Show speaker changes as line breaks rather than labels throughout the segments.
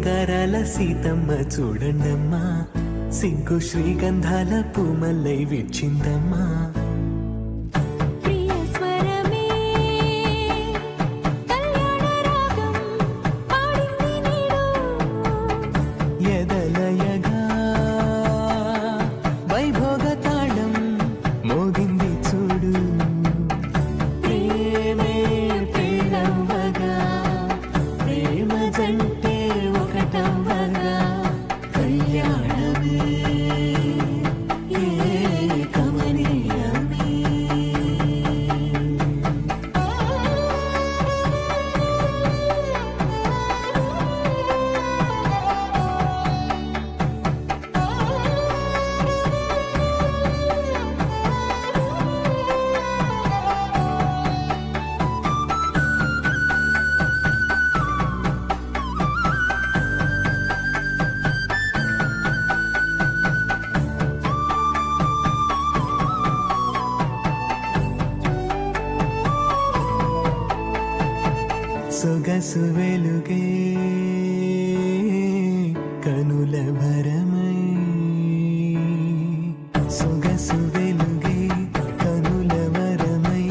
సింగారాల సీతమ్మ చూడండమ్మా, సిగ్గు శ్రీగంధాల పూమల్లై విచ్చిందమ్మా. సొగసు వెలుగే కనుల భరమై, సొగసు వెలుగే కనుల వరమై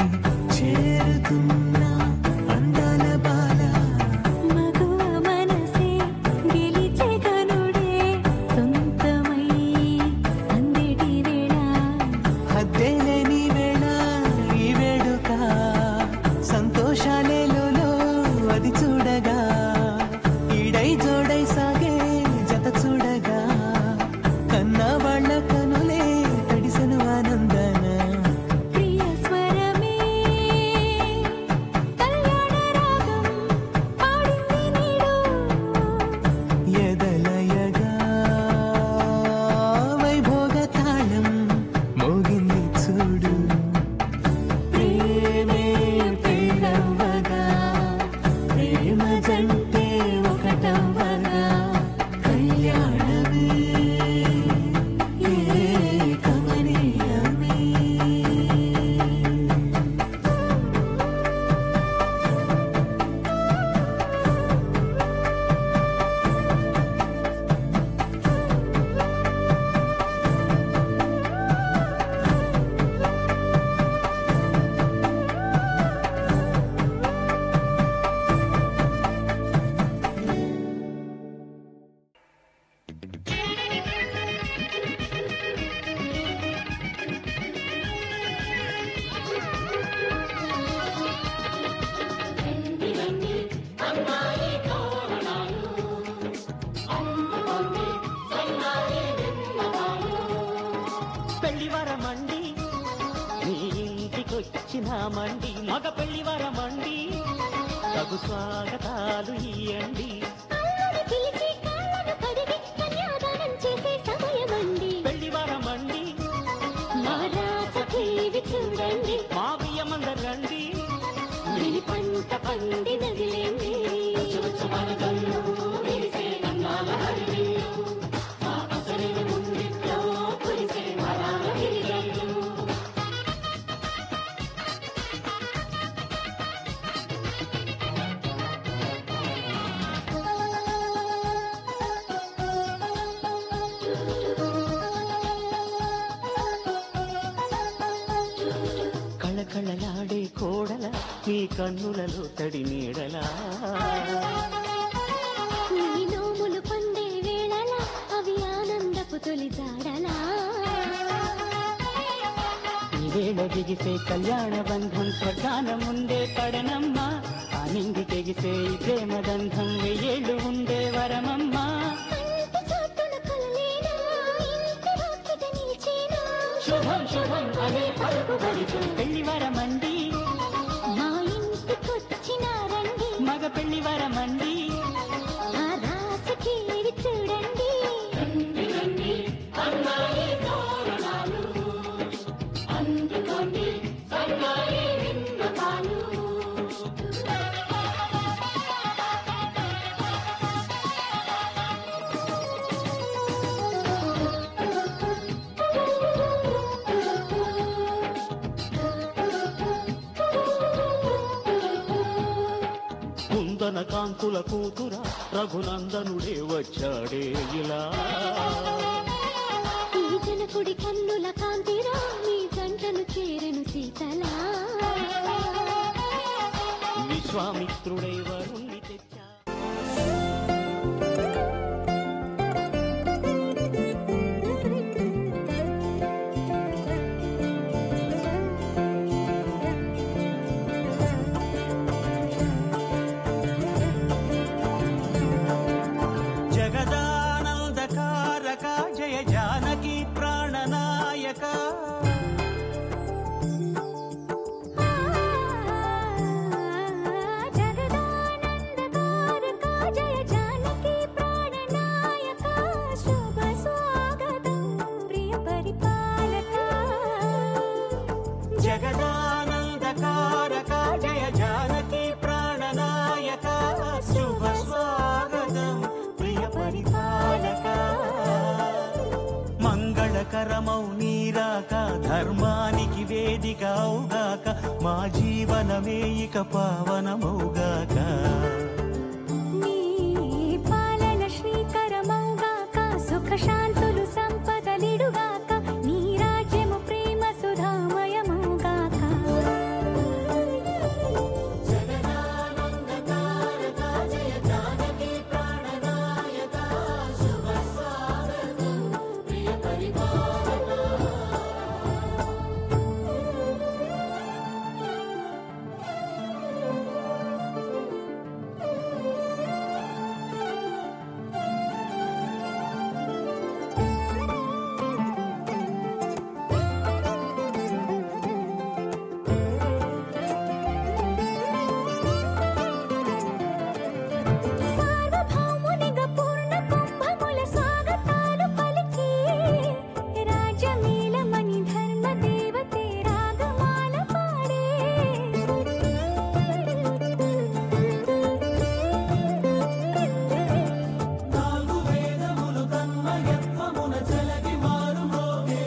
చేరుతున్నా అందాల బాల.
మగువ మనసే గెలిచే కనుడే సొంతమై అందేటి వేళ,
హద్దేలేని వేళ ఈ వేడుక సంతోషాలే అది చూడగా ఈడై జోడై సాగే జత చూడగా కన్నా వాళ్ళ కనులే తడిసెను ఆనందన.
ప్రియ స్వరమే కళ్యాణ రాగం పాడింది నీడు,
ఎదలయగా వైభోగ తాళం మోగింది చూడు. ప్రేమే పెళ్ళవ్వగా ప్రేమ జంటే ఒకటవ్వగా కళ్యాణమే కమనీయమే.
పెళ్లివరమండి నీ ఇంటికొచ్చినామండి, మగ పెళ్లివరమండి తగు స్వాగతాలు ఇయ్యండి. పెళ్లివరమండి చూడండి మా బియ్యమందరండి, మీ పంట పండినదిలేండి. కళకళలాడే కోడల నీ కన్నులలో తడి నీడలా,
నీ నోములు పండే వేళలా అవి ఆనందపు తొలి జాడలా.
ఈ వేళ దిగిసే కళ్యాణ బంధం స్వర్గాన ముందే పడనమ్మా, ఆ నింగి తెగిసే ఈ ప్రేమ బంధం వెయ్యేళ్ళు ఉండే వరమమ్మా. శుభం శుభం అనే పలుకుబడి పెళ్లివరమండి
మా ఇంటికొచ్చినారండి,
మగ పెళ్లివరమండి
ఆ రాసుకి చూడండి.
కాంతుల కూతురా రఘునందనుడే వచ్చాడే ఇలా.
ఈ జనకుడి కన్నుల కాంతిరా నీ జంటను చేరెను సీతలా.
విశ్వామిత్రుడై వరుణ్ణి తెచ్చా.
జగదానందకారక జయ జానకి ప్రాణనాయక.
జగదానందకారక జయ జానకి ప్రాణనాయక. శుభ స్వాగతం ప్రియ పరిపాలక.
జగదానందకారక జయ జానకి ప్రాణనాయక. శుభ స్వాగతం ప్రియ పరిపాలక. మంగళకరమౌ నీరాక ధర్మానికి వేదిక అవుగాక. మా జీవనమే ఇక పావనమౌగాక.
నీ పాలన శ్రీకరమౌగాక. సుఖ శాంతులు సంపదలిడుగాక. నీ రాజ్యము ప్రేమ సుధామయమౌగాక. జగదానందకారక జయ జానకి ప్రాణనాయక. శుభ స్వాగతం ప్రియ పరిపాలక. సార్వభౌమునిగా పూర్ణ కుంభముల స్వాగతాలు పలికి. రాజమేళమణి ధర్మ దేవతే రాగమాల పాడే.
నాలుగు వేదములు తన్మయత్వమున జలగి మారుమోగే.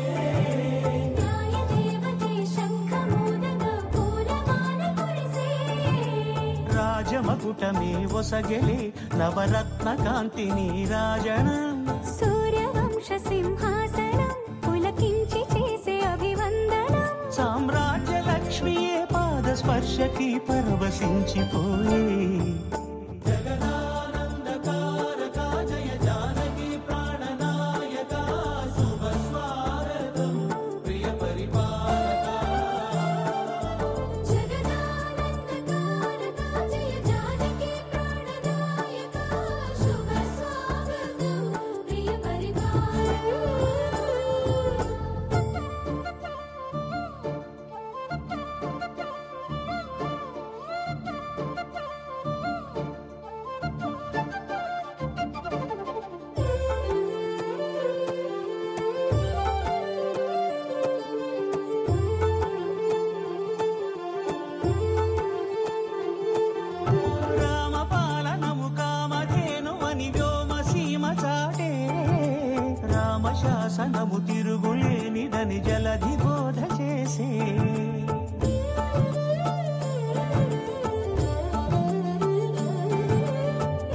న్యాయ దేవతే శంఖమూదగా పూలమాల కురిసే.
రాజమకుటమే ఒసగెలే నవరత్న కాంతి నీరాజనం.
సూర్యవంశ సింహాసనం పులకించి చేసే అభివందనం.
సామ్రాజ్య లక్ష్మియే పాద స్పర్శకి పరవశించిపోయే. జగదానందకారక జయ జానకి ప్రాణనాయక. శుభ స్వాగతం ప్రియ పరిపాలక.
జగదానందకారక జయ జానకి ప్రాణనాయక. శుభ స్వాగతం ప్రియ పరిపాలక.
రామపాలనము కామధేను అని వ్యోమ సీమ చాటే. రామశాసనము తిరుగులేనిదని జలధి బోధ చేసే.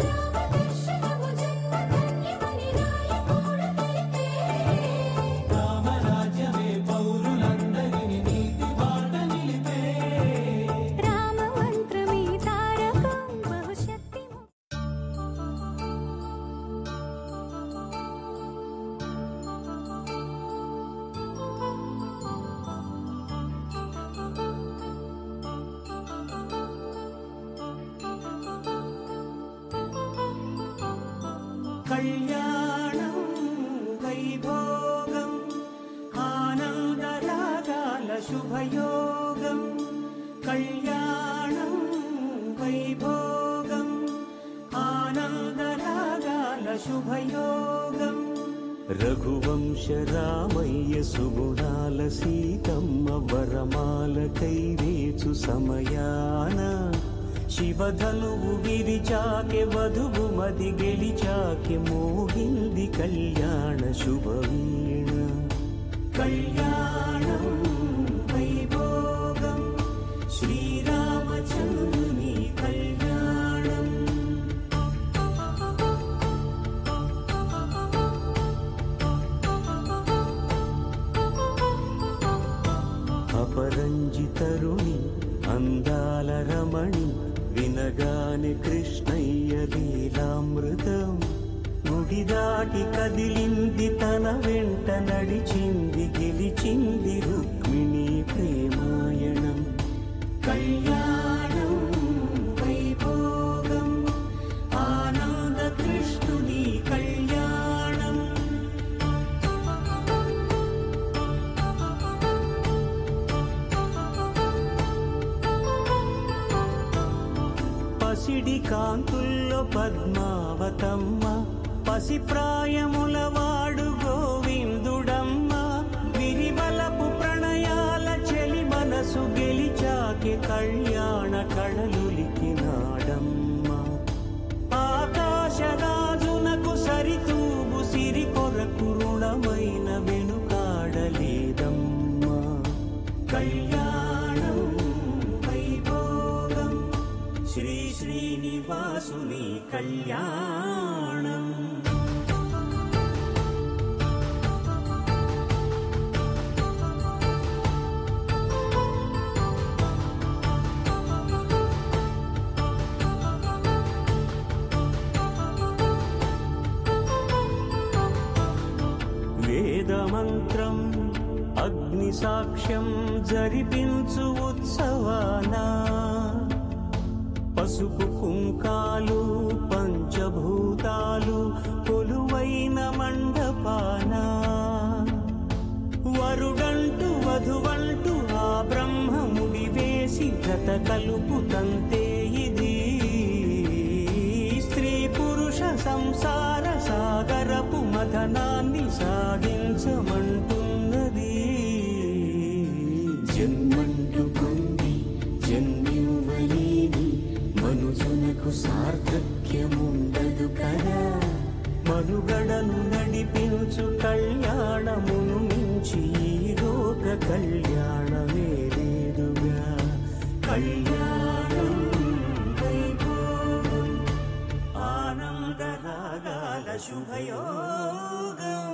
రామదర్శనము జన్మధన్యమని రాయకూడ తెలిపే.
రామరాజ్యమే పౌరులందరిని నీతి బాట నిలిపే.
రామమంత్రమే తారకం బహుశక్తి.
కళ్యాణం వైభోగం ఆనందరాగాల శుభయోగం. కళ్యాణం వైభోగం ఆనందరాగాల శుభయోగం. రఘువంశ రామయ్య సుగుణాల సీతమ్మ వరమాల కైవేచు సమయాన. శివధనువు విరిచాకె వధువు మది గెలిచాకె మోగింది కళ్యాణ శుభవీణ. కళ్యాణం వైభోగం శ్రీరామచంద్రుని కళ్యాణం. కదిలింది తన వెంట నడిచింది గెలిచింది రుక్మిణి ప్రేమాయణం. కళ్యాణం వైభోగం ఆనంద కృష్ణుని కళ్యాణం. పసిడి కాంతుల్లో పద్మావతమ్మ పసిప్రాయముల వాడు గోవిందుడమ్మ. విరివలపు ప్రణయాల చెలి మనసు గెలిచాకే కళ్యాణ కళలులికినాడమ్మ. ఆకాశరాజునకు సరితూగు సిరి కొరకు రుణమైన వెనుకాడలేదమ్మ. కళ్యాణం వైభోగం శ్రీ శ్రీనివాసుని కళ్యాణం. వేదమంత్రం అగ్ని సాక్ష్యం జరిపించు ఉత్సవానా. పసుపు కుంకాలు పంచభూతాలు కొలువైన మండపాన. వరుడంటూ వధువంటూ ఆ బ్రహ్మముడి వేసి గత కలుపుతంతే ఇది. స్త్రీ పురుష సంసార సాగరపు మథనాన్ని సాగించమంటున్నది. జన్మంటూ పొంది జన్మివ్వలేని మనుజునకు సార్థక్యముండదు కదా. మనుగడను నడిపించు కళ్యాణమును మించి ఈ లోక కళ్యాణమే లేదుగా. కళ్యాణం వైభోగం ఆనంద రాగాల శుభయోగం.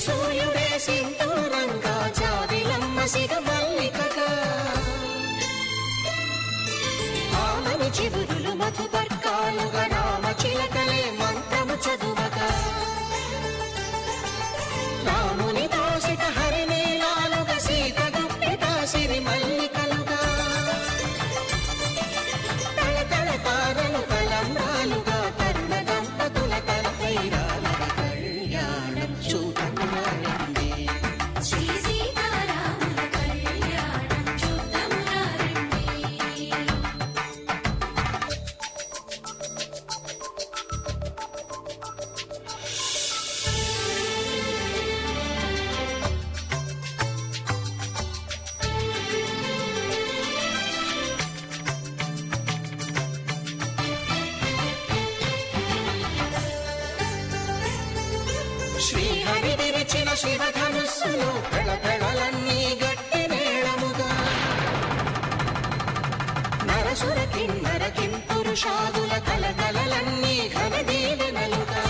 సూర్యుడే సింధూరంగా జాబిలమ్మ సిగమల్లికగా. ఆమని చిగురులు మధుపర్కాలుగా రామ చిలకలే మంత్రము చదువగా. రాముని దోసిట హరినీలాలుగా సీత గుప్పిట సిరి మల్లికలుగా. తళతళ తారలు తలంబ్రాలుగా తరుణ దంపతుల తలపైరాలుగా కళ్యాణం చూడమురారండి. శ్రీ సీతారాముల కళ్యాణం చూడమురారండి. శ్రీహరి విరిచిన శివధనుస్సులో పెళపెళలన్నీ గట్టి మేళముగా. నరసుర కిన్నర కింపురుషాదుల కలకలలన్నీ ఘన దీవెనలుగా.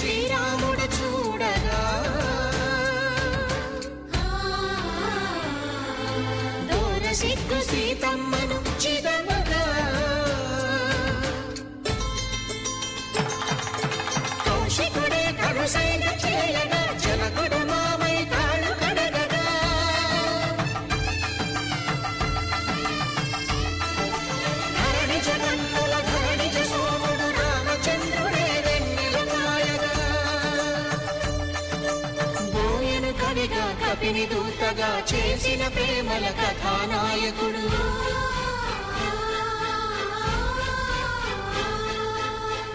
శ్రీరాముడు చూడగా దూర సిగ్గు సీతమ్మను చిదమగా కౌశికుడే కరుసైన చేయగా జనకుడు మామై కాళ్ళు కడగగా ధరణి జగన్నుల ధరణిజ సోముడు రామచంద్రుడే వెన్నెల కాయగా బోయను కవిగా కపిని దూతగా చేసిన ప్రేమల కథానాయకుడు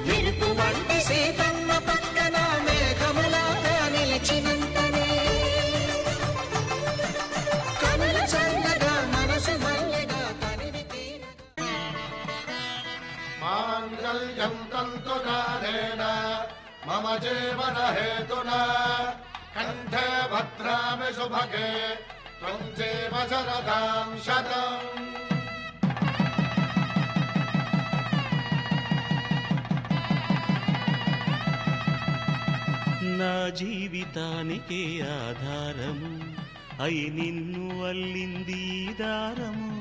మెరుపు వంటి సీతమ్మ పక్కన మేఘములాగా నిలిచినంతనే కనులు చల్లగా మనసు మల్లెగా తనివి తీరగా
మాంగళ్యం తంతుకారేణ మమ జీవన హేతునా కంఠే భద్రామి శుభగే త్వం జీవ శరదాం శతం.
నా జీవితానికే ఆధారము అయి నిన్ను అల్లింది దారము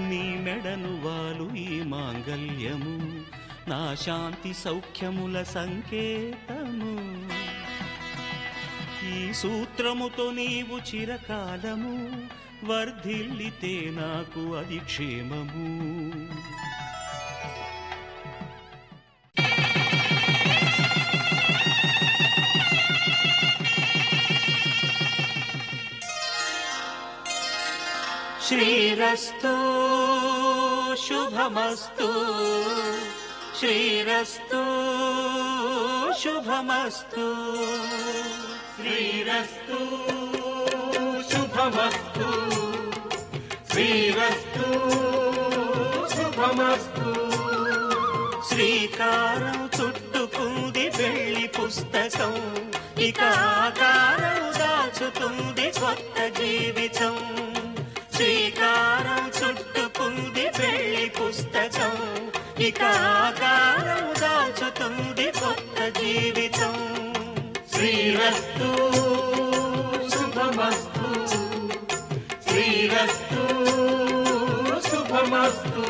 నీ మెడను వాలు ఈ మాంగల్యము నా శాంతి సౌఖ్యముల సంకేతము ఈ సూత్రముతో నీవు చిరకాలము వర్ధిల్లితే నాకు అది క్షేమము. శ్రీరస్తు శుభమస్తు శ్రీరస్తు శుభమస్తు శ్రీరస్తు శుభమస్తు శ్రీరస్తు శుభమస్తు. శ్రీకారం చుట్టుకుంది పెళ్లి పుస్తకం ఇక ఆకారం దాచుతుంది కొత్త జీవితం. శ్రీకారం చుట్టుకుంది పెళ్లి పుస్తకం ఇక ఆకారం దాచుతుంది కొత్త జీవితం. శ్రీరస్తు శుభమస్తు శ్రీరస్తు శుభమస్తు.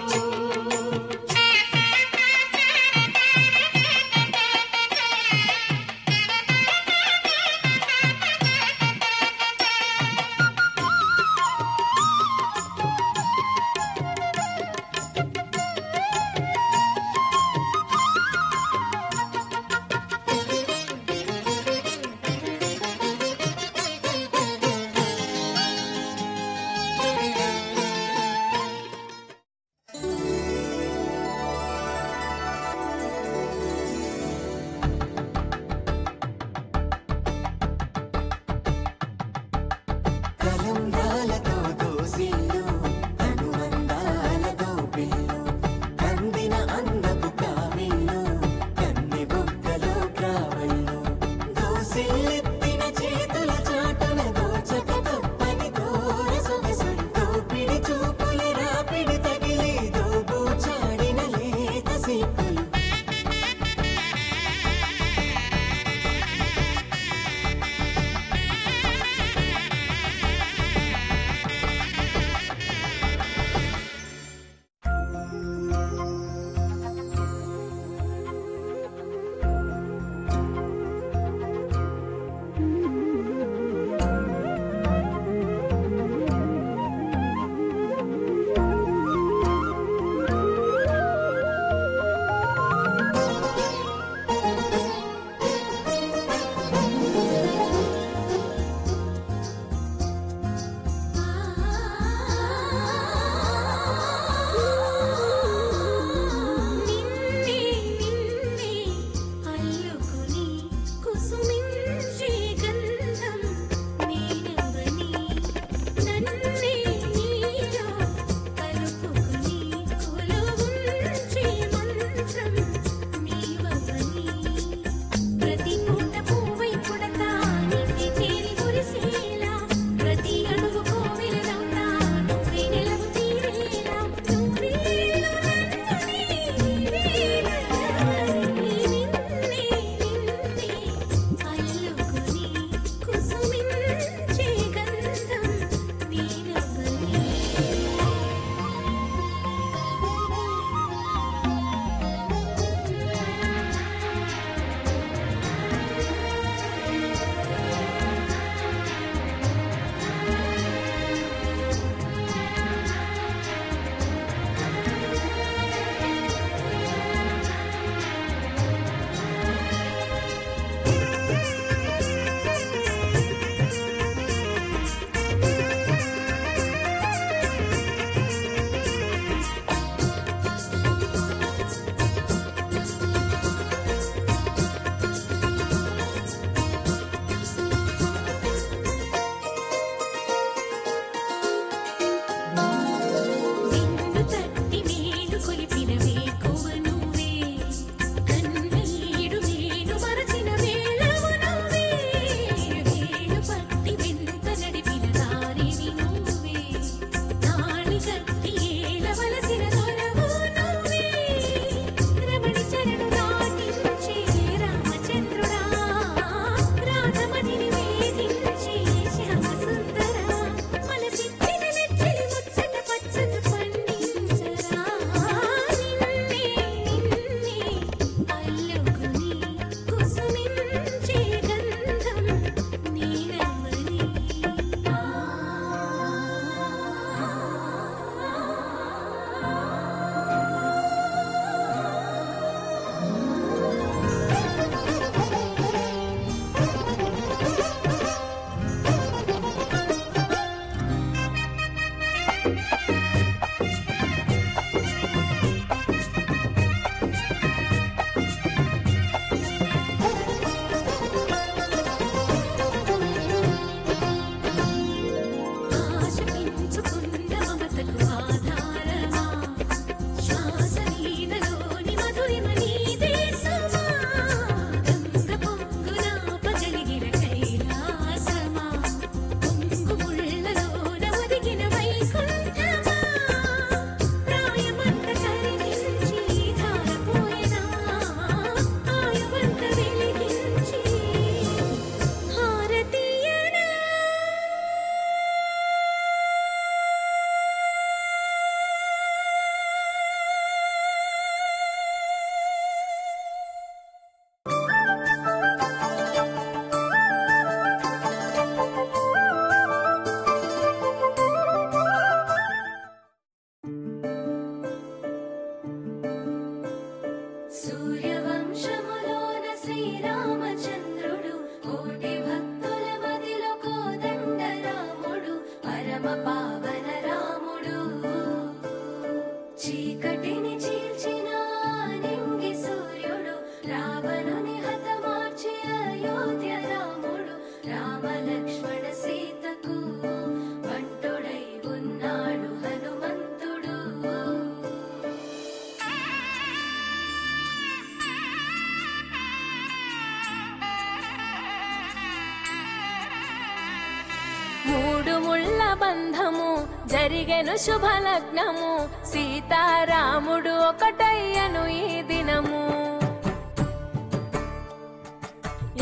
బంధము జరిగెను శుభలగ్నము సీతారాముడు ఒకటయ్యను ఈ దినము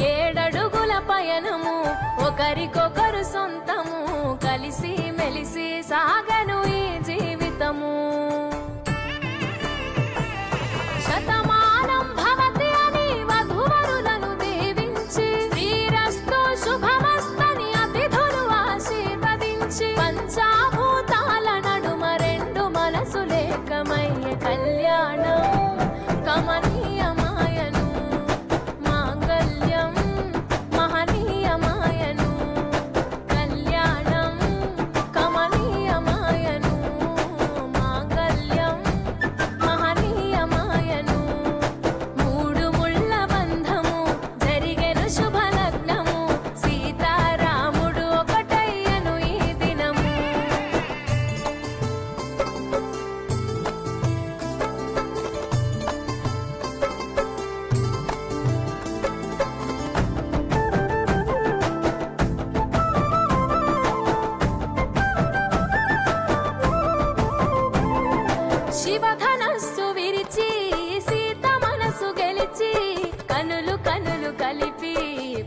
7 అడుగుల పయనము ఒకరికొకరు సొంతము కలిసి మెలిసి సాగను ఈ జీవితము శతమానం భవతి అని వధువరులను దీవించి శ్రీరస్తు శుభమస్తని అతిథులు ఆశీర్వదించి పంచాభూతాల నడుమ 2 మనసులేకమయ్య కళ్యాణం కమనీయమాయను మాంగళ్యం మహనీయమాయను కళ్యాణం కమనీయమాయను మాంగళ్యం మహనీయమాయను 3 ముళ్ళ బంధము జరిగెను శుభలగ్నము సీతారాముడు ఒకటయ్యను ఈ దినము శివధనస్సు విరిచి సీత మనసు గెలిచి కనులు కనులు కలిపి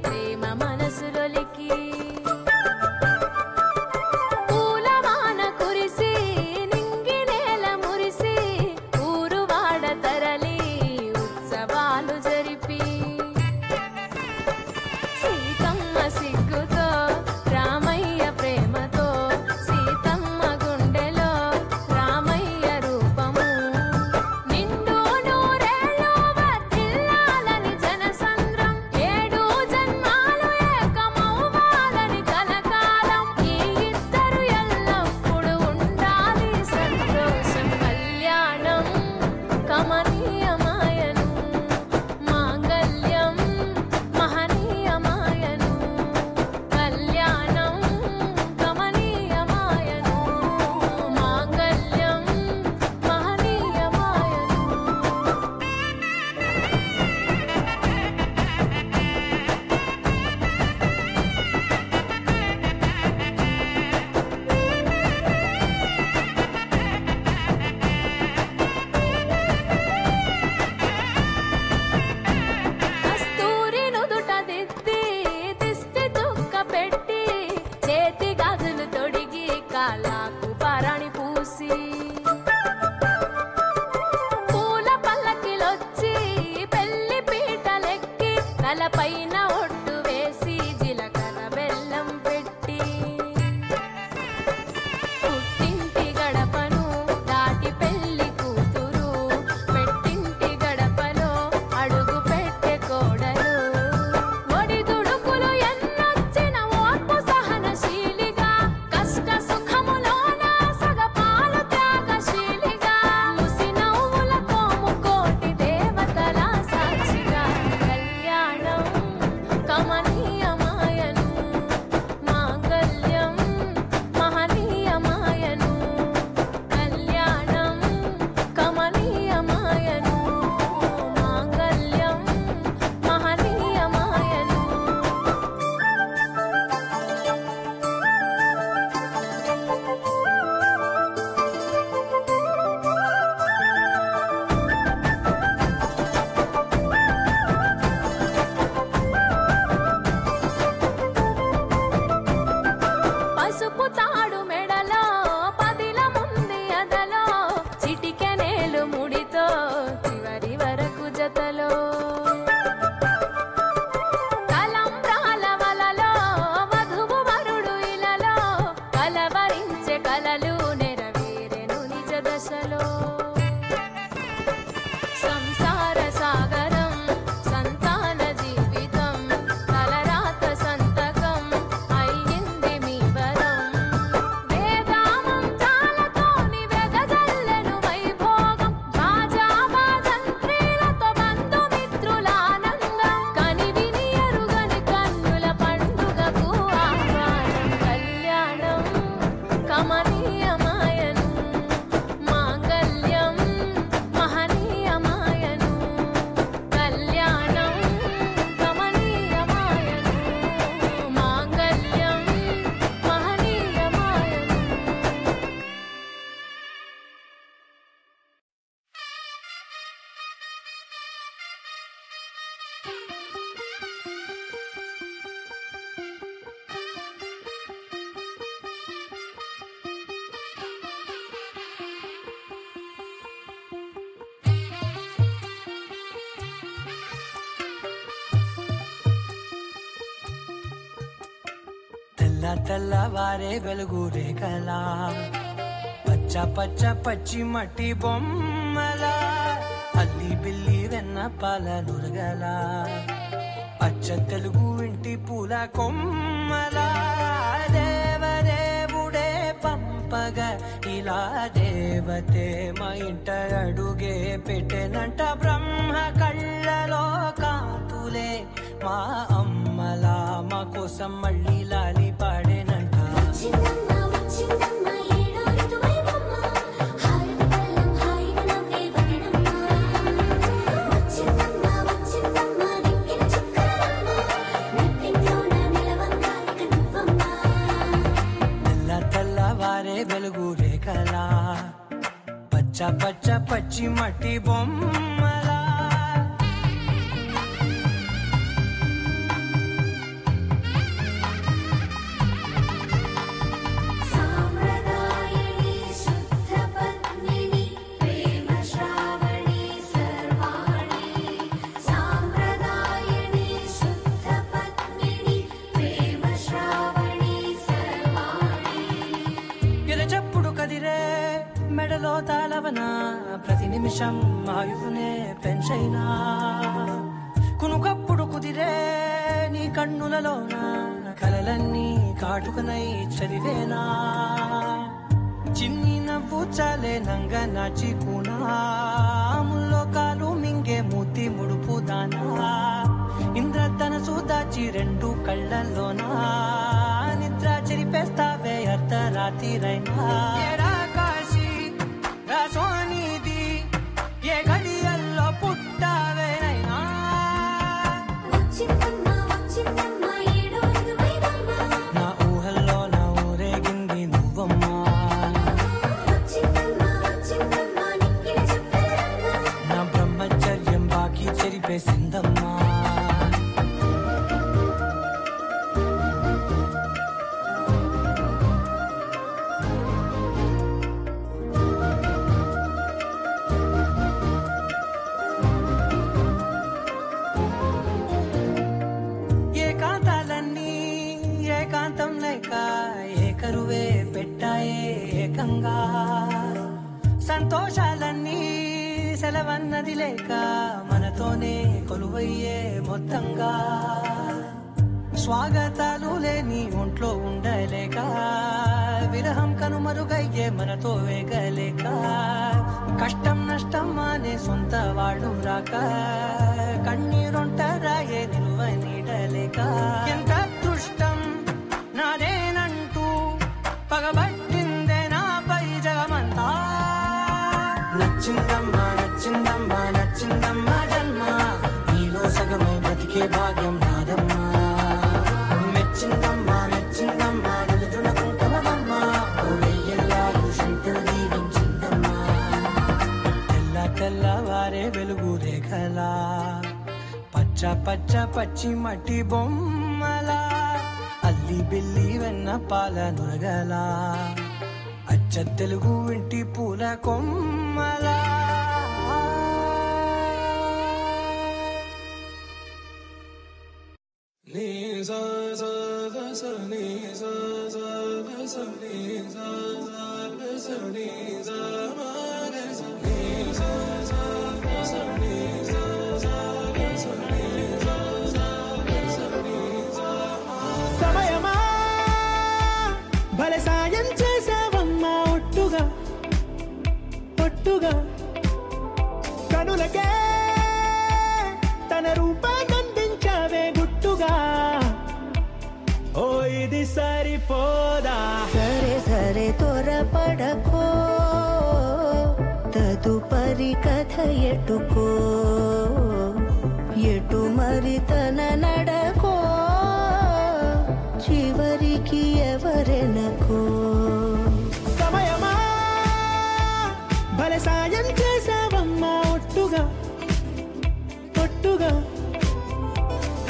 ప్రేమ మనసులొలికి పూలవాన కురిసి నింగి నేల మురిసి ఊరువాడ తరలి ఉత్సవాలు జరిపి సీతమ్మ సిగ్గుతో రామయ్య ప్రేమతో సీతమ్మ గుండెలో రామయ్య రూపము నిండు నూరేళ్ళు వర్ధిల్లాలని జనసంద్రం 7 జన్మాలు ఏకమవ్వాలని కలకాలం ఈ ఇద్దరు ఎల్లప్పుడూ ఉండాలి సంతోషం కళ్యాణం కమనీయమాయను మాంగళ్యం మహనీయమాయను కళ్యాణం కమనీయమాయను మాంగళ్యం మహనీయమాయను కస్తూరి నుదుట దిద్ది దిష్టి చుక్క పెట్టి చేతి గాజులు తొడిగి కాళ్ళకు పరాణి పూసి పూల పల్లకిలొచ్చి పెళ్లి పీటలెక్కి తలపైన ఒట్టు వేసి జీలకర్ర బెల్లం పెట్టి పుట్టింటి గడపను దాటి పెళ్లి కూతురు పెట్టింటి గడపలో అడుగు పెట్టే కోడలు ఒడిదుడుకులు ఎన్నొచ్చిన ఓర్పు సహనశీలిగా కష్ట సుఖములోన
తెల్లవారే వెలుగు రేఖలా పచ్చ పచ్చ పచ్చి మట్టి బొమ్మలా అల్లి బిల్లి వెన్న పాల నురగలా అచ్చ తెలుగు ఇంటి పూల కొమ్మలా దేవదేవుడే పంపగా ఇలా దేవతే మా ఇంట అడుగే పెట్టెనంట బ్రహ్మ కళ్ళలో కాంతులే మా అమ్మలా మా కోసం మళ్ళీ లాలి పాడేనంట తెల్లవారే వెలుగు రేఖలా పచ్చ పచ్చ పచ్చి మట్టి బొమ్మలా మెడలో తాళవన ప్రతి నిమిషం ఆయువునే పెంచైనా కునుకప్పుడు కుదిరే నీ కన్నులలోన కలలన్నీ కాటుకనై చదివేనా చిన్ని నవ్వు చాలే నంగ నాచి కూనాముల్లో కాలు మింగే మూతి ముడుపు దానా ఇంద్రధనసు దాచి రెండు కళ్ళల్లోనా నిద్ర చెరిపేస్తావే అర్ధరాత్రిరైనా సోనిది ఏ గడియల్లో పుట్టావేనైనా నా ఊహల్లో నా ఊరేగింది నువ్వమ్మా నా బ్రహ్మచర్యం బాకీ చెరిపేసిందమ్మా ఏకరువే పెట్టాయే ఏకంగా సంతోషాలన్నీ సెలవన్నది లేక మనతోనే కొలువయ్యే మొత్తంగా స్వాగతాలు లేని ఒంట్లో ఉండలేక విరహం కనుమరుగయ్యే మనతో వేగలేక కష్టం నష్టం అనే సొంత వాళ్ళు రాక కన్నీరొంటరాయే నిలువ నీడలేక ఎంత అదృష్టం నాదేనంటూ పగబట్టిందే నాపై జగమంతా నచ్చిందమ్మా నచ్చిందమ్మా నచ్చిందమ్మా జన్మ నీలో సగమై బ్రతికే భాగ్యం నాదమ్మా మెచ్చిందమ్మా మెచ్చిందమ్మా నిలుదునకుంటమమ్మా వెయ్యల్లాలు శంకరు దీవించిందమ్మా తెల్లవారే వెలుగు రేఖలా పచ్చ పచ్చ పచ్చి మట్టి బొమ్మలా అల్లి బిల్లి వెన్న పాల నురగలా అచ్చ తెలుగు ఇంటి పూల కొమ్మలా
సాయం చేసావమ్మా ఒట్టుగా ఒట్టుగా కనులకే తన రూపాన్నందించావే గుట్టుగా ఓ ఇది సరిపోదా
సరే సరే త్వరపడకో తదుపరి కథ ఎటుకో ఎటు మరి తన నడకో చివరికి ఎవరెనకో
సమయమా భలే సాయం చేసావమ్మా ఒట్టుగా ఒట్టుగా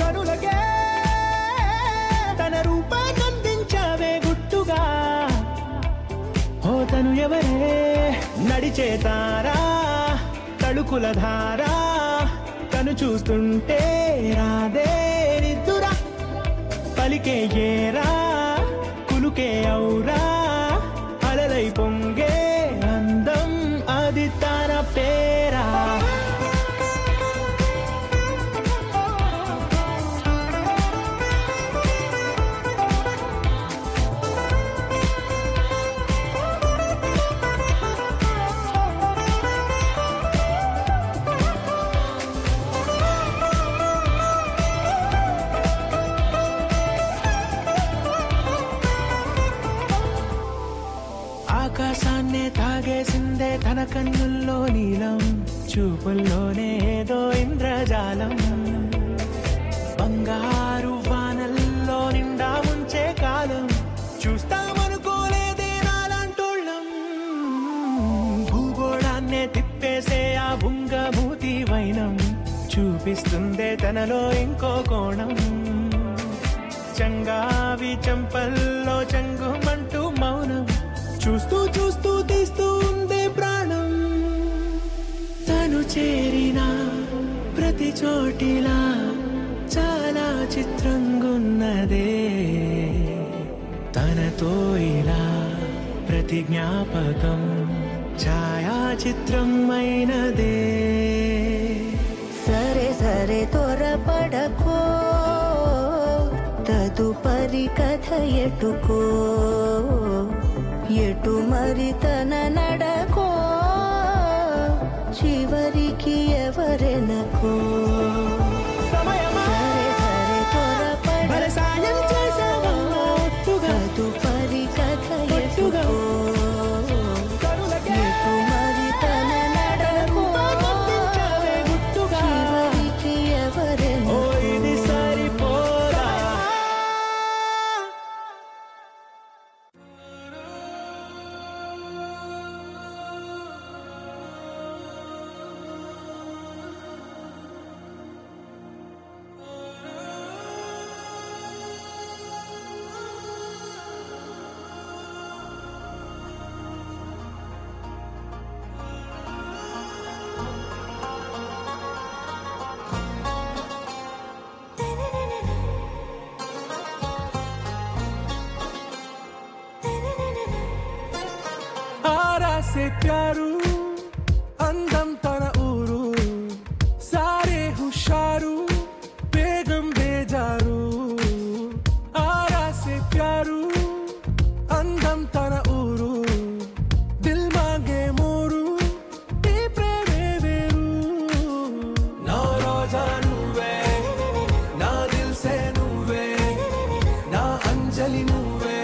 కనులకే తన రూపాన్నందించావే గుట్టుగా ఓ తను ఎవరే నడిచే తారా తళుకుల ధారా కను చూస్తుంటే రాదే నిద్దురా పలికే ఏరా
అందుకే ఔరా అలలై పొంగే అందం అది తన పేరా. ఆకాశాన్నే తాగేసిందే తన కన్నుల్లో నీలం, చూపుల్లోనే ఏదో ఇంద్రజాలం. బంగారు వానల్లో నిండా ముంచే కాలం చూస్తామనుకోలేదే నాలాంటోళ్ళం. భూగోళాన్నే తిప్పేసే ఆ బుంగమూతి వైనం చూపిస్తుందే తనలో ఇంకో కోణం. చంగావి చంపల్లో చంగుమంటూ మౌనం చూస్తూ చూస్తూ తీస్తూ ఉందే ప్రాణం. తను చేరిన ప్రతి చోటిలా చాలా చిత్రంగున్నదే, తనతో ఇలా ప్రతి జ్ఞాపకం ఛాయాచిత్రం అయినదే.
సరే సరే త్వరపడకో, తదుపరి కథ ఎటుకో, ఎటు మరి తన నడకో, చివరికి ఎవరెనకో. సరే సరే త్వరపడ సాయం చేసావా, తదుపరి కథ ఎటుకో, ఎటు మరి తన నడకో, చివరికి ఎవరెనకో.
ప్యారు అందం తన ఊరు, సారే హుషారు బేగం బేజారు. ఆరాసే ప్యారు అందం తన ఊరు, దిల్ మాంగే మోరు ఈ ప్రేమే వేరు. నా రోజా నువ్వే, నా దిల్ సే నువ్వే, నా అంజలి నువ్వే,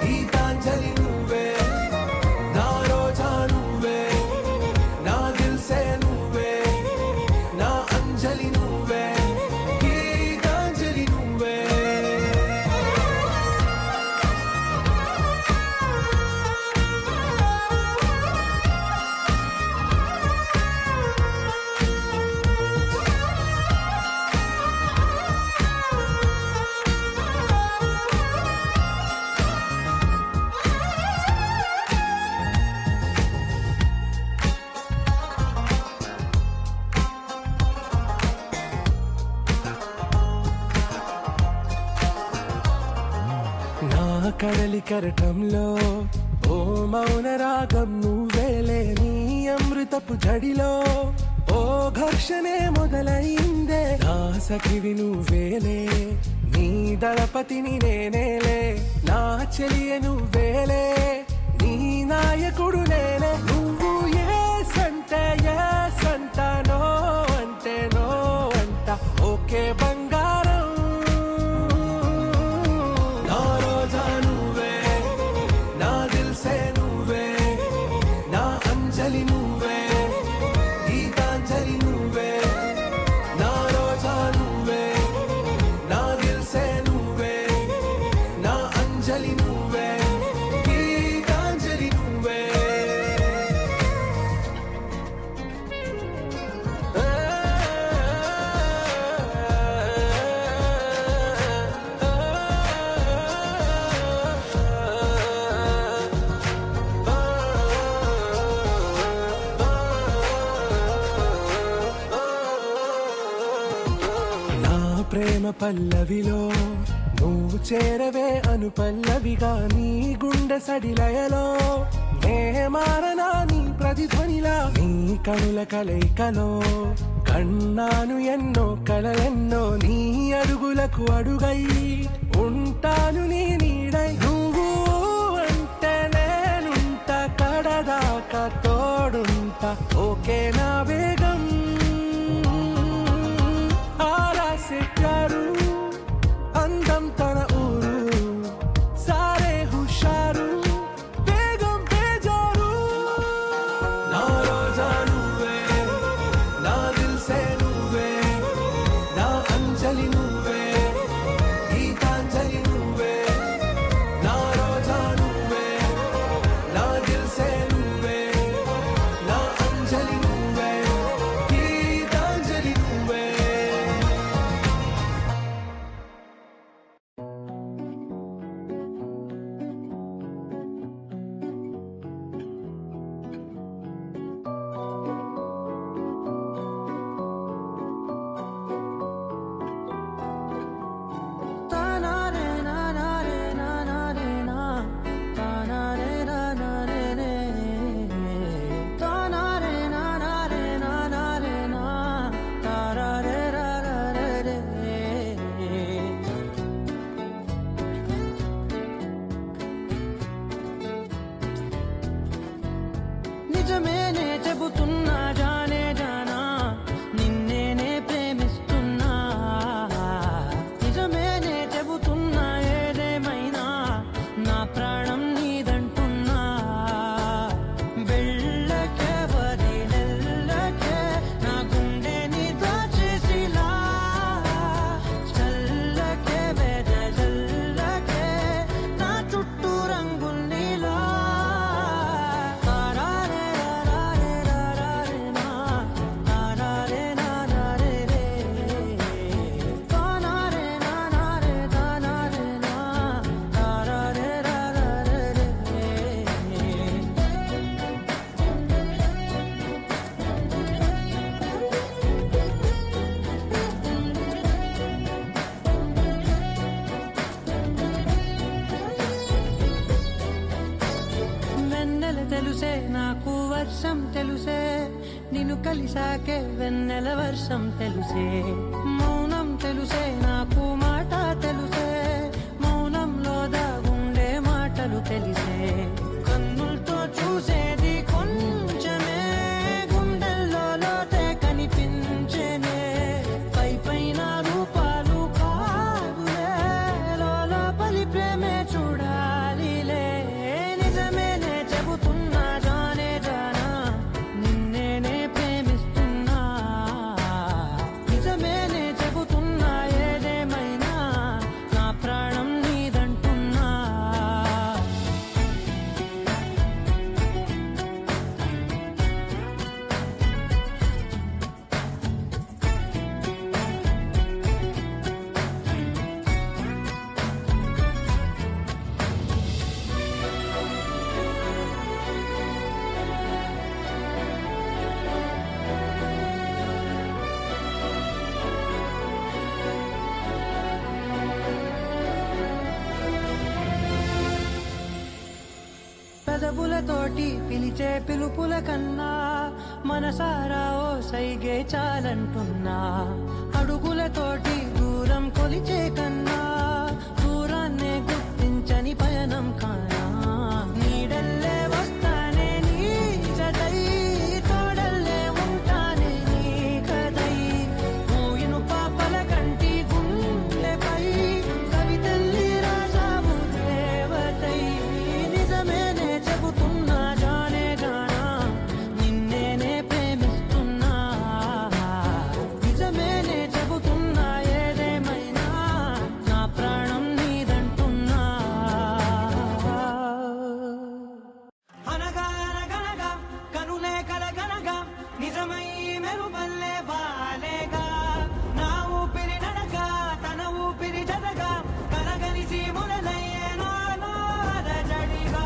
గీతాంజలి నువ్వే. నా రోజా నువ్వే, నా దిల్ సే నువ్వే, నా అంజలి నువ్వే, గీతాంజలి నువ్వే. కడలి కరటంలో ఓ మౌన రాగం నువ్వేలే, నీ అమృతపు జడిలో ఓ ఘర్షణే మొదలైందే. నా సఖివి నువ్వేలే, నీ దళపతిని నేనేలే, నా చెలియ నువ్వేలే, నీ నాయకుడు నేనే. నువ్వు ఏ సంటే ఏ సంట, నో అంటే నో అంట, ఓకే బంగారం. నా రోజా నువ్వే, నా దిల్ సే నువ్వే, నా అంజలి నువ్వే, గీతాంజలి నువ్వే. నా రోజా నువ్వే, నా దిల్ సే నువ్వే, నా అంజలి నువ్వే, గీతాంజలి నువ్వే. ప్రేమ పల్లవిలో నువ్వు చేరవే అను పల్లవిగా నీ గుండె సడిలయలో నే మారనా నీ ప్రతిధ్వనిలా నీ కనుల కలయికలో కన్నాను ఎన్నో కలలెన్నో నీ అడుగులకు అడుగై ఉంటాను నీ నీడై నువ్వు అంటే నేనుంట కడదాకా తోడుంట ఓకే నా వేగం ఆరాసే ప్యారు అందం తన ఊరు సారే హుషారు వేగం బేజారు నా రోజా నువ్వే నా దిల్సే నువ్వే నా అంజలి నువ్వే గీతాంజలి నువ్వే నా రోజా నువ్వే నా దిల్సే నువ్వే నా అంజలి నువ్వే గీతాంజలి నువ్వే
నిజమేనే చెబుతున్నా జానే జానా నిన్నేనే ప్రేమిస్తున్నా నిజమేనే చెబుతున్నా ఏదేమైనా నా ప్రాణం నీదంటున్నా వెళ్ళకే వదిలెళ్ళకే నా గుండెని దాచేసిలా చల్లకే వెదజల్లకే నా చుట్టూ రంగుల్నిలా వెన్నెల తెలుసే నాకు వర్షం తెలుసే నిన్ను కలిసాకే వెన్నెల వర్షం తెలుసే మౌనం తెలుసే నాకు మాట తెలుసే మౌనంలో దాగుండే మాటలు తెలిసే కన్నులతో చూసేది కొంచెమే గుండెల్లో లోతే కనిపించేనే పై పైన రూపాలు కాదులే లోపలి ప్రేమే చూడాలిలే నిజమేనే చెబుతున్నా జానే జానా నిన్నేనే ప్రేమిస్తున్నా నిజమేనే చెబుతున్నా ఏదేమైనా నా ప్రాణం నీదంటున్నా పెదవులతోటి పిలిచే పిలుపుల కన్నా మనసారా ఓ సైగే చాలంటున్నా అడుగులతోటి దూరం కొలిచే కన్నా దూరాన్నే గుర్తించని పయనం కానా నీడల్లే వస్తానే నీ జతై తోడల్లే ఉంటానే నీ కదై మూయిను పాపల కంటి గుండెపై కవితల్లి రాజావు దేవతై నిజమేనే చెబుతున్నా జానే జానా నిన్నేనే ప్రేమిస్తున్నా నిజమేనే చెబుతున్నా ఏదేమైనా నా ప్రాణం నీదంటున్నా అనగా అనగనగా కనులే కలగనగా నిజమై మెరుపల్లే వాలేగా నా ఊపిరి నడగా తన ఊపిరి జదగా కలగలిసి మొదలయ్యే నాలో అలజడిగా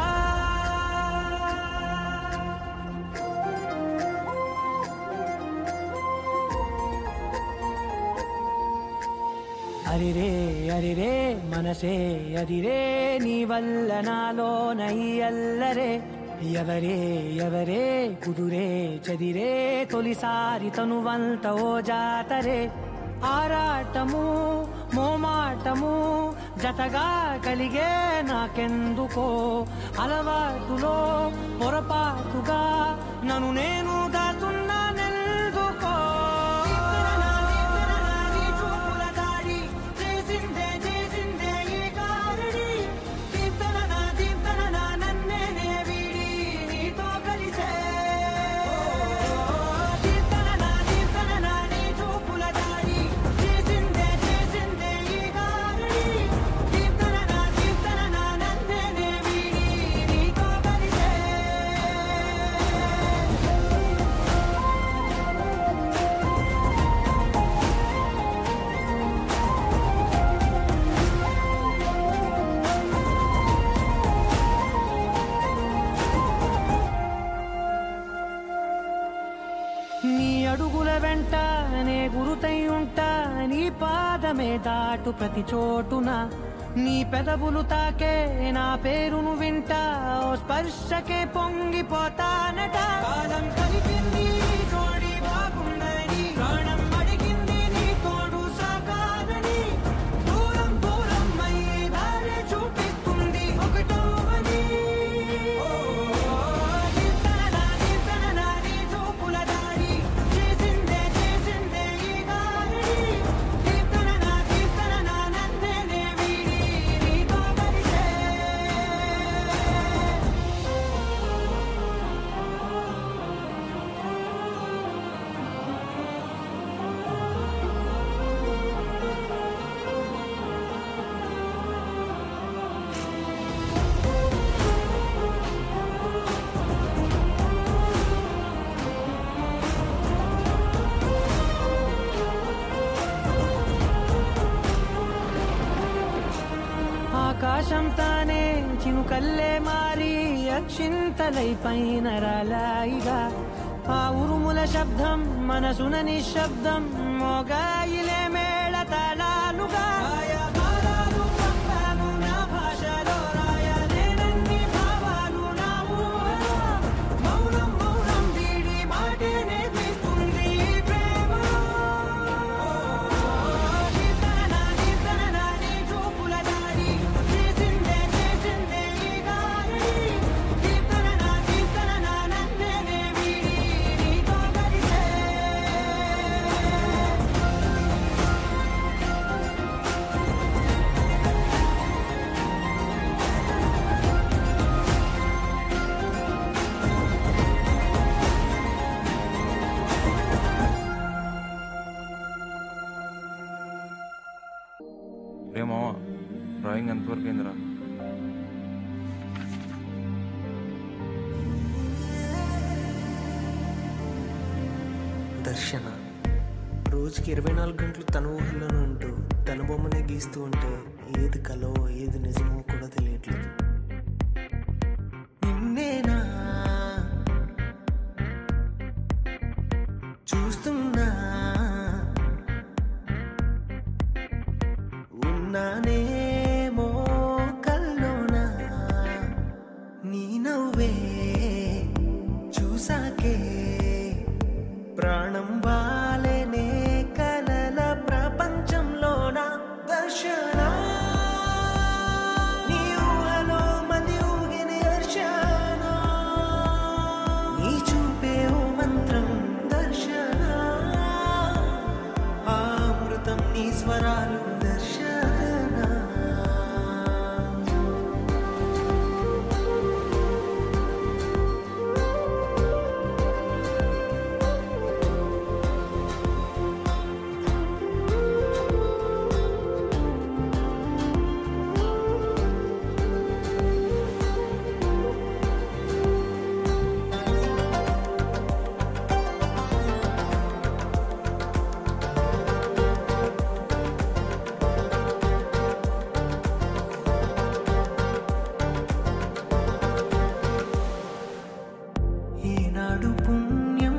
అరిరే అరిరే మనసే అరిరే నీ వల్ల నాలోనై అల్లరే ఎవరే ఎవరే కుదురే చదిరే తొలిసారి తనువంత ఓ జాతరే ఆరాటము మోమాటము జతగా కలిగే నాకెందుకో అలవాటులో పొరపాటుగా నన్ను నేను దాచున్నానెందుకో అడుగుల వెంట నే గురుతై ఉంటా నీ పాదమే దాటు ప్రతి చోటున నీ పెదవులు తాకే నా పేరును వింటా ఓ స్పర్శకే పొంగిపోతానట కాలం కలిపింది జోడి బాగుండని ప్రాణం అడిగింది నీ తోడు సాగాలని దూరం దూరం అయ్యి దారి చూపిస్తుంది ఒకటోవని ఆకాశం తానే చినుకల్లే మారి అక్షింతలై పైన రాలాయిగా ఆ ఉరుముల శబ్దం మనసున నిశ్శబ్దం మోగాయిలే మేళ తాళాలుగా నా భాషలో రాయలేనన్ని భావాలు నా ఊహలో మౌనం మౌనం వీడి మాటే నేర్పిస్తుంది ప్రేమలో
రేమో డ్రాయింగ్ ఎంతవరకు అయిందిరా?
దర్శన రోజుకి 24 గంటలు తన ఊహల్లోనే ఉంటూ తన బొమ్మనే గీస్తూ ఉంటే ఏది కలో ఏది నిజమో కూడా తెలియట్లేదు. నిన్నేనా చూస్తున్నా ఉన్నానేమో కల్లోనా నీ నవ్వే చూసాకే ప్రాణం వాలేనే కలల ప్రపంచంలోన దర్శన నీ ఊహలో మది ఊగిన దర్శన నీ చూపే ఓ మంత్రం దర్శన ఆ అమృతం నీ స్వరాలు దర్శన ఏనాడు పుణ్యం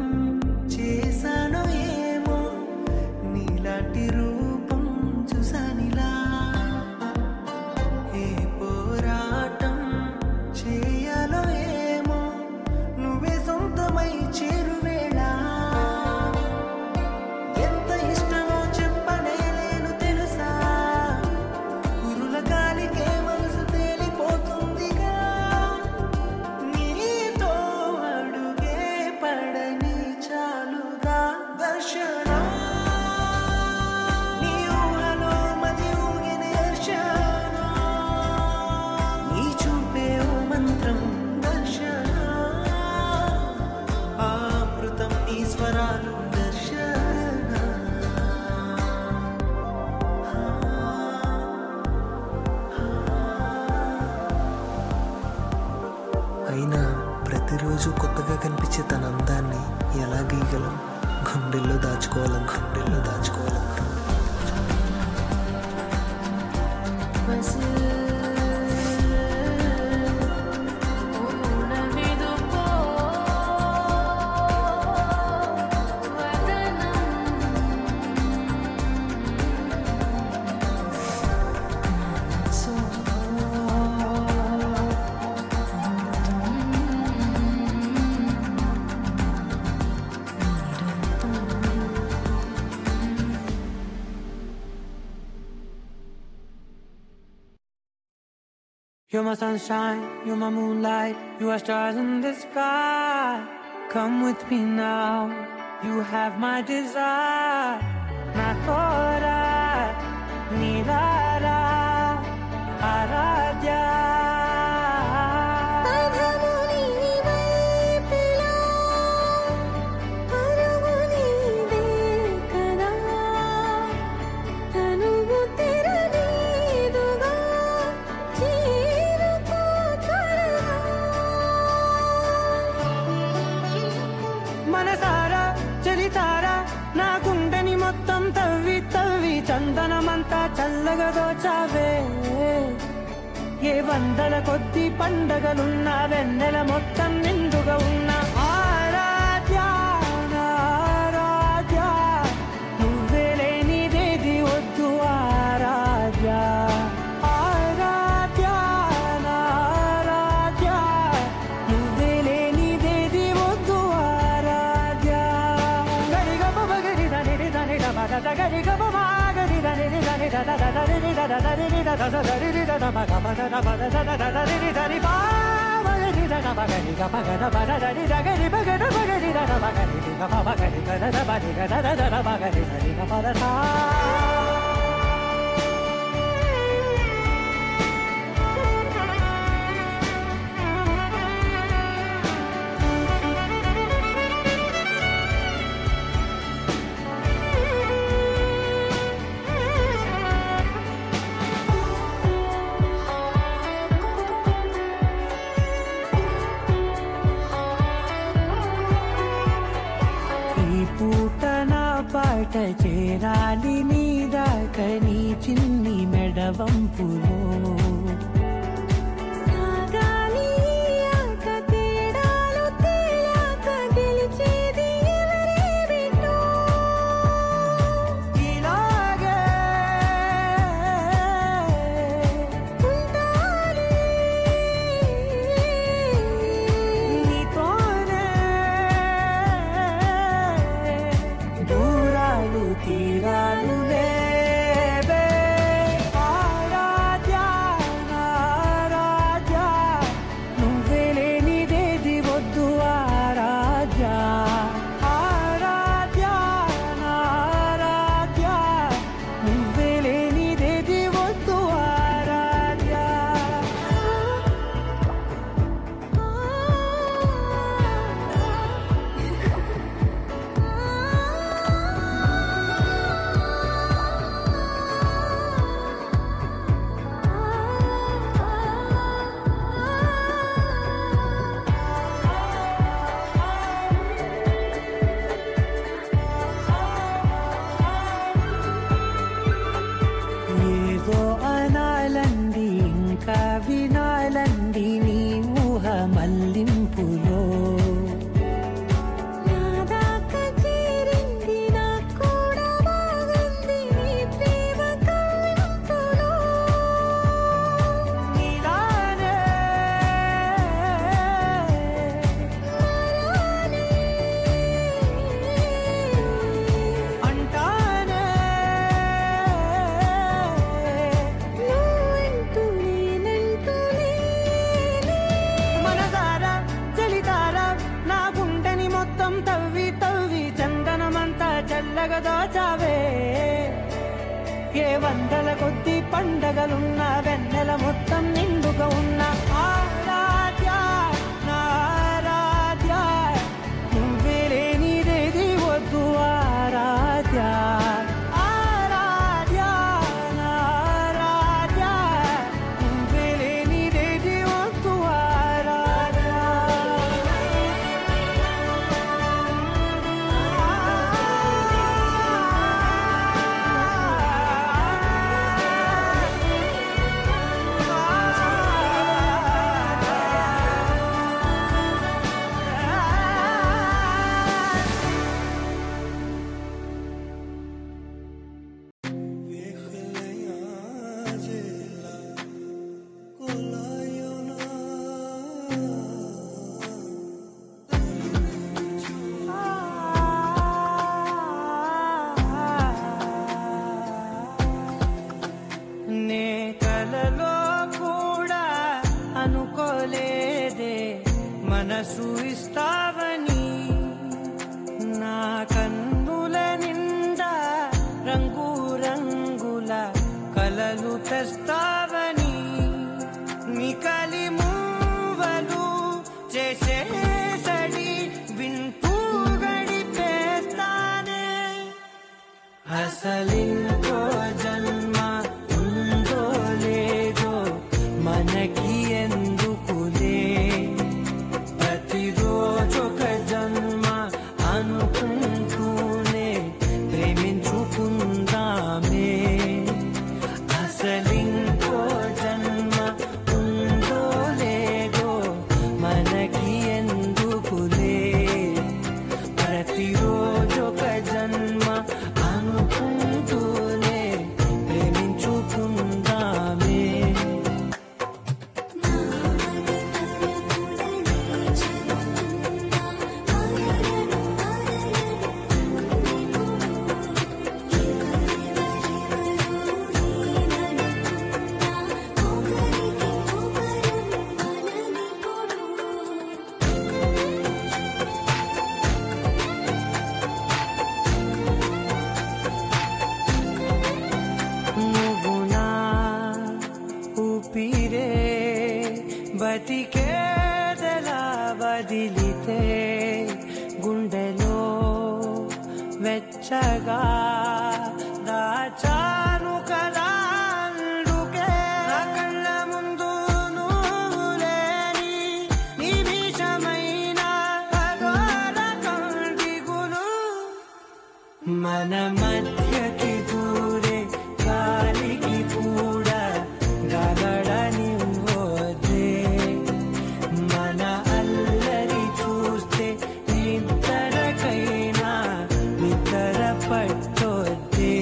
చేశానో ఏమో నీలాంటి రూపం చూసాని చాలు దర్శన. అయినా ప్రతిరోజు కొత్తగా కనిపించే తన అందాన్ని ఎలా గీయగలం? గుండెల్లో దాచుకోవాలం.
You're my sunshine, you're my moonlight, you are stars in the sky. Come with me now, you have my desire. Na tora, nilara, aradya. చందనమంతా చల్లగా దోచావే. ఏ వందల కొద్ది పండగలున్నా వెన్నెల మొత్తం నిండుగా ఉన్న ఆరాధ్య ఆరాధ్య, నువ్వే లేనిదేది వద్దు ఆరాధ్య. ఆరాధ్య ఆరాధ్య, నువ్వే లేనిదేది వద్దు ఆరాధ్య. గరిగమ బగరి దని దని ద గరిగమ పాట చేరాలి నీ దాక నీ చిన్ని మెడవంపులో. వినాలండి నీ ఊహ మల్లింపులో. దోచావే ఏ వందల కొద్ది పండగలున్న వెన్నెల మొత్తం నిండుగా ఉన్న ఆరాధ్య నా ఆరాధ్య, నువ్వే లేనిదేది వద్దు అసలింకో జన్మ ఉందో లేదో మనకి ఎందుకులే ప్రతిరోజొక జన్మ అనుకుంటూనే ప్రేమించుకుందామే అసలింకో జన్మ ఉందో లేదో మనకి ఎందుకులే ప్రతిరోజొక జన్మ అనుకుంటూనే ప్రేమించుకుందామే నువ్వు నా ఊపిరే బతికేదలా వదిలితే గుండెలో వెచ్చగా దాచాను కదా అందుకే నా కళ్ళ ముందు నువ్వు లేని నిమిషమైన అఘోర కంటిగులు మన మధ్యకి దూరే గాలికి కూడా గలడనివ్వదే మన అల్లరి చూస్తే నిద్రకైనా నిద్ర పట్టొద్దే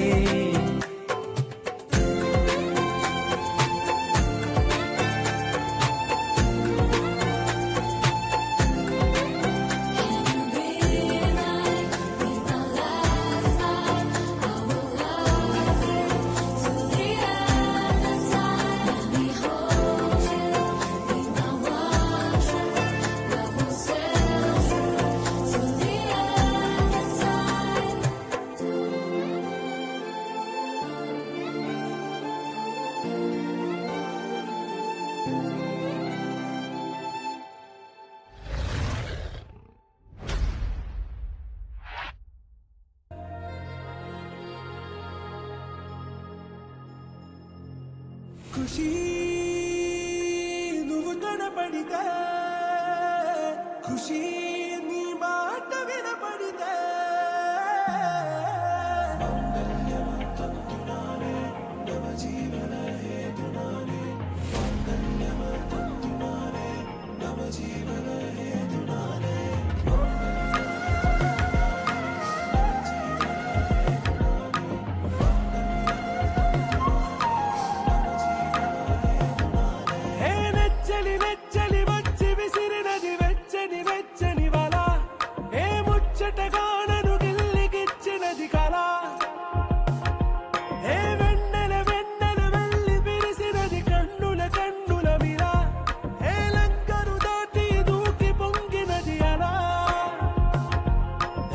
ఖుషి నువ్వు కనపడితే ఖుషి నీ మాట వినపడితే హే నెచ్చలి నెచ్చలి వచ్చి విసిరినది వెచ్చని వెచ్చని వల ఏ ముచ్చటగా నన్ను గిల్లికిచ్చినది కళ ఏ వెన్నెల వెన్నెల వెళ్ళి విరిసినది కన్నుల కన్నుల మిరా ఏ లంకను దాటి దూకి పొంగినది అలా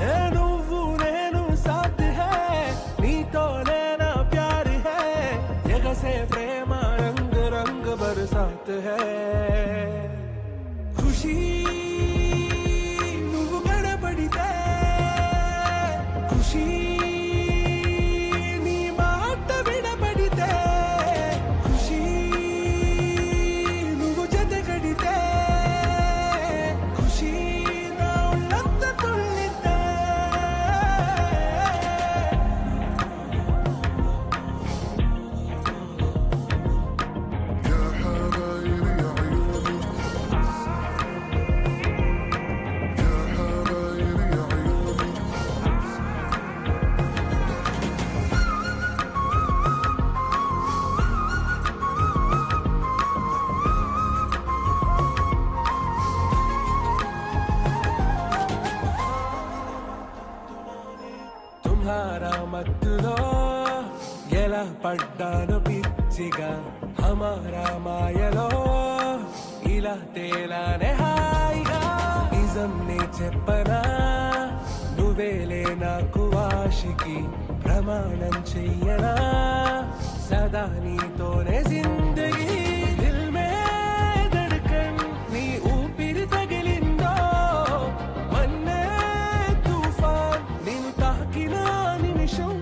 ఏ నువ్వు నేను సాథ్ హై నీతోనే నా ప్యార్ హై ఎగసే ప్రేమ రంగ్ రంగ్ బరసాత్ హై ఖుషి నువ్వు కనపడితే ఖుషి నీ మాట వినపడితే ఖుషి నువ్వు జత కడితే ఖుషి నా ఒళ్ళంత తుళ్ళితే
يا حبايبي يا عيوني يا حبايبي يا عيوني
తుమ్హారా మత్తులో ఎలా పడ్డాను పిచ్చిగా హమారా మాయలో ఇలా తేలానే హాయిగా నిజం నే చెప్పనా నువ్వేలే నాకు ఆశికి ప్రమాణం చెయ్యనా సదా నీతోనే జిందగీ దిల్ మే ధడ్కన్ నీ ఊపిరి తగిలిందో మన్నే తుఫాన్ నిన్ను తాకిన నిమిషం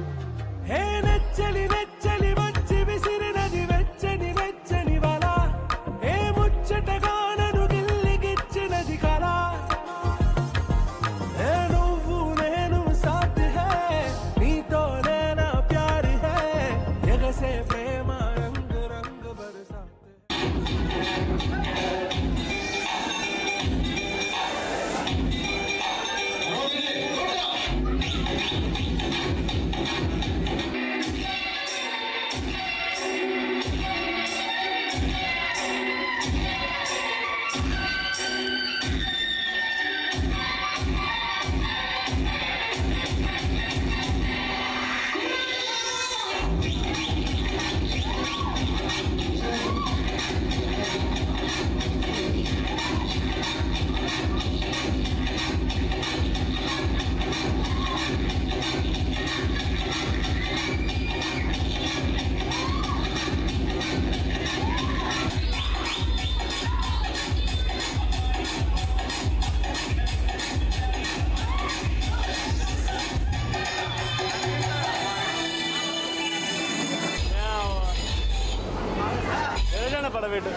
పడబెట్టు